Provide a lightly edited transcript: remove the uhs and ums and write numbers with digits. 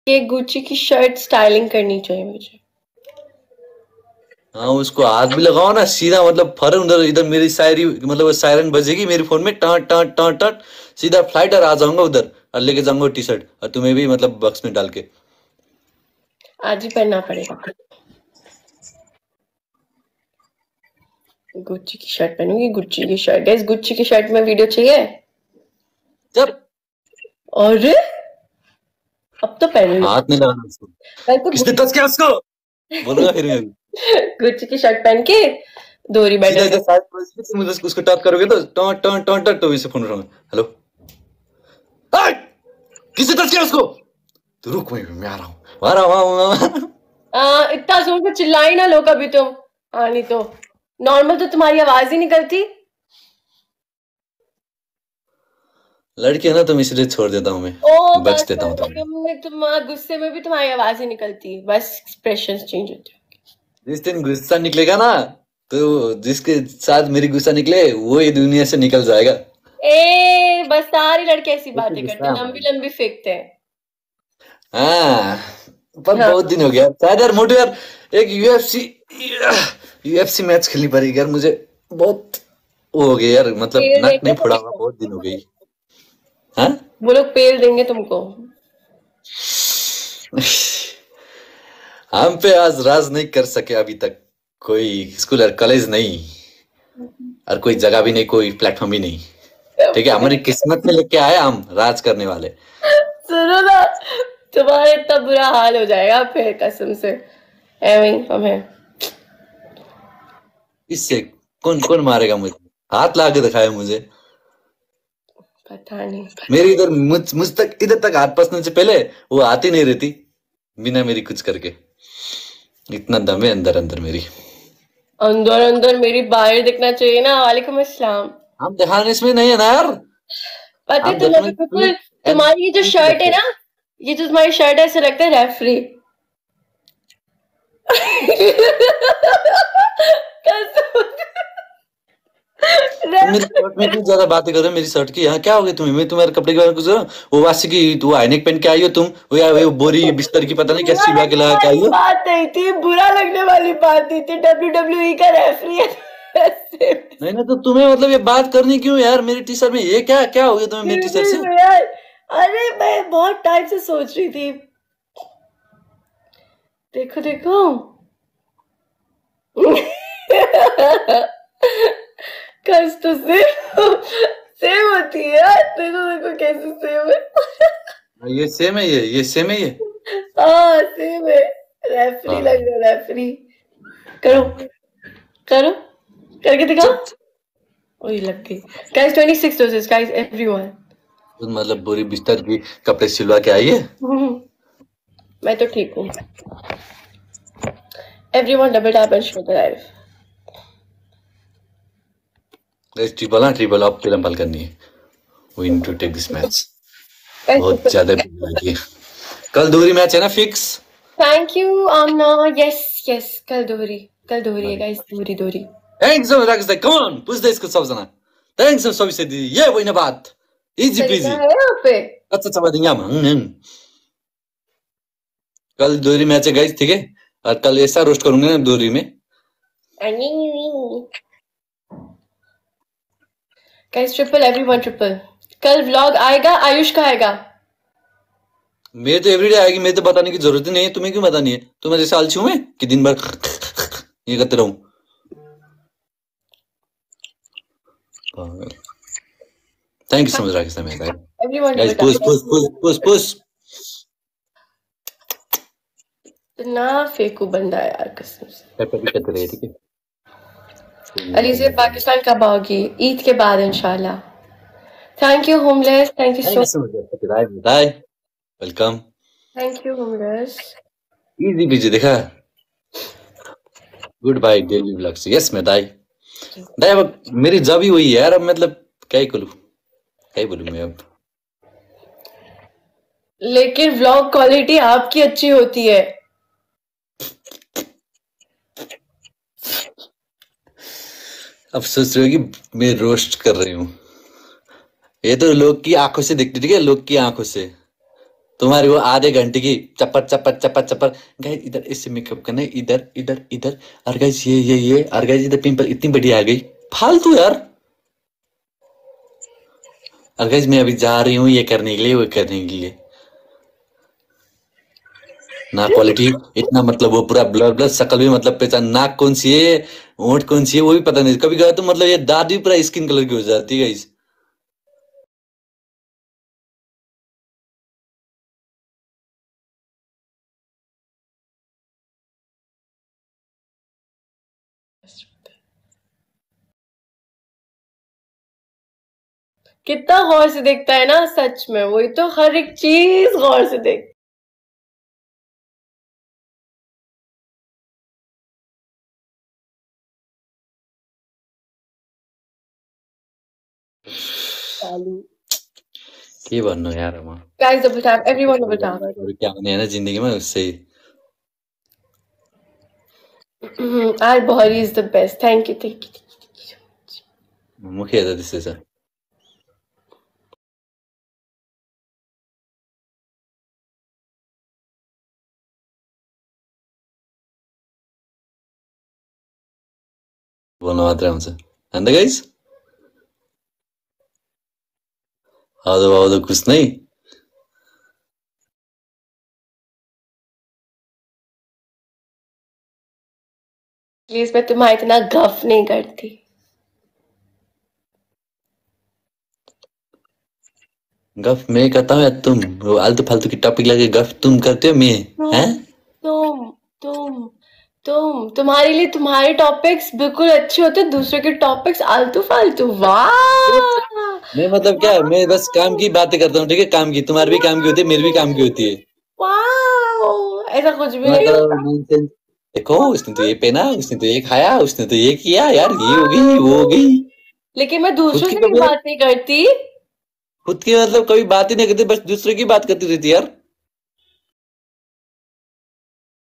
ये गुच्ची की shirt styling करनी चाहिए मुझे। हाँ उसको हाथ भी लगाओ ना सीधा, मतलब फरन उधर इधर मेरी शायरी, मतलब सायरन बजेगी मेरी फोन में, टट टट टट टट, सीधा फ्लाइट और आ जाऊंगा उधर और लेके जाऊंगा टी शर्ट, और तुम्हें भी मतलब बक्स में डाल के। आज ही पहनना पड़ेगा। गुच्ची की शर्ट पहनूंगी, गुच्ची की शर्ट। गाइस गुच्ची की शर्ट में वीडियो चाहिए? जब अरे अब तो पहनूंगी। हाथ नहीं लगाना उसको, कल को किसने टच किया उसको बोलूंगा फिर मैं भी। गुच्ची की शर्ट पहन के दोरी सीधा बैठे इधर साइड पर से मुझे उसको टच करोगे तो टट टट टट टट, तो इसे फोन उठाऊंगा, हेलो किसने टच किया उसको, तो रुक मैं आ रहा हूँ, आ रहा हूँ। इतना जोर से चिल्लाई ना लो कभी तुम। नहीं तो नॉर्मल तो तुम्हारी आवाज ही निकलती। लड़की है ना तुम, इसलिए छोड़ देता हूँ मैं, ओ बख्श बस देता हूँ तुम्हें। तुम गुस्से में भी तुम्हारी आवाज ही निकलती, बस एक्सप्रेशंस चेंज होते हैं। जिस दिन गुस्सा निकलेगा ना, तो जिसके साथ मेरी गुस्सा निकले वो ये दुनिया से निकल जाएगा। बस सारी लड़के ऐसी बातें करते हैं, गुस्सा लंबी लंबी फेंकते हैं। हाँ पर हाँ। बहुत दिन हो गया शायद यार मोटू यार, एक यूएफसी मैच खेलनी पड़ेगी यार मुझे, बहुत वो हो गया यार, मतलब पेल नक देंगे नहीं फोड़ा हुआ, तुमको। बहुत दिन हो गई। हाँ वो लोग पेल देंगे तुमको। हम पे आज राज नहीं कर सके अभी तक, कोई स्कूल और कॉलेज नहीं, और कोई जगह भी नहीं, कोई प्लेटफॉर्म भी नहीं, ठीक है, हमारी किस्मत में लेके आए हम राज करने वाले। सुनो ना, तुम्हारा इतना बुरा हाल हो जाएगा फिर कसम से। एवं हमें इससे कौन कौन मारेगा मुझे, हाथ ला के दिखाया मुझे, पता नहीं। मेरी इधर मुझ तक इधर तक हाथ पसने से पहले वो आती नहीं रहती बिना मेरी कुछ करके, इतना दम है अंदर अंदर मेरी। अंदर अंदर मेरी बाहर दिखना चाहिए ना। वालेकुम अस्सलाम। हम दिखाने इसमें नहीं है ना यार, पता है हम तुम्हारी देखने बिल्कुल, तुम्हारी ये जो शर्ट है ना, ये जो तुम्हारी शर्ट है ऐसा लगता है रेफरी। मेरी शर्ट में क्यों ज्यादा बातें कर रहे हो, मेरी शर्ट की यहाँ क्या हो गया तुम्हें, मैं तुम्हारे कपड़े के बारे में कुछ रहा हूँ, वो वासी की वो हाईनेक पहन के आई हो तुम, वो यार वो बोरी बिस्तर की पता नहीं क्या सिलवा के लगा के आई हो। बात नहीं थी, बुरा लगने वाली बात नहीं थी, WWE का रेफरी है। नहीं ना तो तुम्हें मतलब ये बात करनी क्यों यार मेरी टी शर्ट में, ये क्या क्या हो गया तुम्हें मेरी टी शर्ट से। यार अरे मैं बहुत टाइम से सोच रही थी। देखो देखो कस तो सेम होती है यार। देखो देखो कैसे सेम है। ये सेम है, ये सेम है ये। हाँ सेम है। रेफरी लग रहा है, रेफरी। करो करो करके दिखाओ। ओए लग गई। Guys 26 doses guys everyone. मतलब पूरी बिस्तर की कपड़े सिलवा के आई है। मैं तो ठीक हूँ। Everyone double tap and show the live. Triple up पेलम्पल करनी है, we need to take this match, बहुत ज्यादा लगी है। कल दूरी मैच है ना fix. Thank you Amna. Yes yes कल दोहरी है गाइस, दोहरी दोहरी। Thanks so much come on push the इसको सबजना, थैंक्स सो से दी ये वही ना बात, इजी पीजी है यहाँ पे। अच्छा अच्छा बात यहाँ। कल दूरी मैच है गाइस, ठीक है, और कल ऐसा रोस्ट करूंगा ना दूरी में। Guys triple everyone triple. कल व्लॉग आएगा, आयुष का आएगा। मेरे तो एवरीडे आएगी, मेरे तो बताने की जरूरत ही नहीं है, तुम्हें क्यों बतानी है, तुम्हें जैसे आलसी हूं मैं कि दिन भर ये करते रहूं। Thank you so much Rakesh भाई। Guys push push push push push. इतना फेकू बंदा यार कसम से। पेपर भी करते रहे, ठीक है। अलीज़े पाकिस्तान कब आओगी? ईद के बाद इंशाल्लाह। Thank you homeless, thank you so much. Bye welcome. Thank you homeless. Easy PG देखा। Good bye daily vlogs. Yes मैं दाई अब मेरी जॉब ही हुई है यार, अब मतलब क्या ही बोलूं मैं अब। लेकिन व्लॉग क्वालिटी आपकी अच्छी होती है। अब सोच रहे हो कि मैं रोस्ट कर रही हूँ, ये तो लोग की आंखों से दिखती, ठीक है, लोग की आंखों से, तुम्हारी वो आधे घंटे की चप्पर चप्पर चप्पर चप्पर। गाइस इधर इससे मेकअप करना है, इधर इधर इधर। और गाइस ये और गाइस इधर पिंपल इतनी बड़ी आ गई, फालतू यार। और गाइस मैं अभी जा रही हूँ ये करने के लिए, वो करने के लिए। ना क्वालिटी इतना मतलब वो पूरा ब्लर ब्लर, शक्ल भी मतलब पहचान, नाक कौन सी है, होंठ कौन सी है वो भी पता नहीं। कभी कभी तो मतलब ये दांत भी पूरा स्किन कलर की हो जाती है गाइस। कितना गौर से देखता है ना, सच में वही तो, हर एक चीज गौर से देख। के भन्नु यार म। Guys, double tap. Everyone double tap. क्या होने है ना जिंदगी में उससे ही। Our Bahari is the best. Thank you, thank you. मुख्य था त्यसै छ। बोल्न मात्रै आउँछ हैन त गाइस। आउँदो आउँदो कुछ नहीं। प्लीज मैं तुम्हारा इतना गफ नहीं करती। गफ मैं करता हूँ या तुम? वो आलतू फालतू की टॉपिक लगे गफ तुम करते हो, मैं हैं? तुम तुम तुम्हारे लिए तुम्हारे टॉपिक्स बिल्कुल अच्छे होते, दूसरे के टॉपिक्स आलतू फालतू। वाह, मैं मतलब क्या, मैं बस काम की बातें करता हूँ, ठीक है? काम की, तुम्हारी भी काम की होती है, मेरी भी काम की होती है। वाह, ऐसा कुछ भी नहीं मतलब होता। nonsense। देखो उसने तो ये पहना, उसने तो ये खाया, उसने तो ये किया, यार ये हो गई वो हो गई। लेकिन मैं खुद दूसरों की से भी कभी बात नहीं करती। खुद की मतलब कभी बात ही नहीं करती, बस दूसरे की बात करती रहती है यार।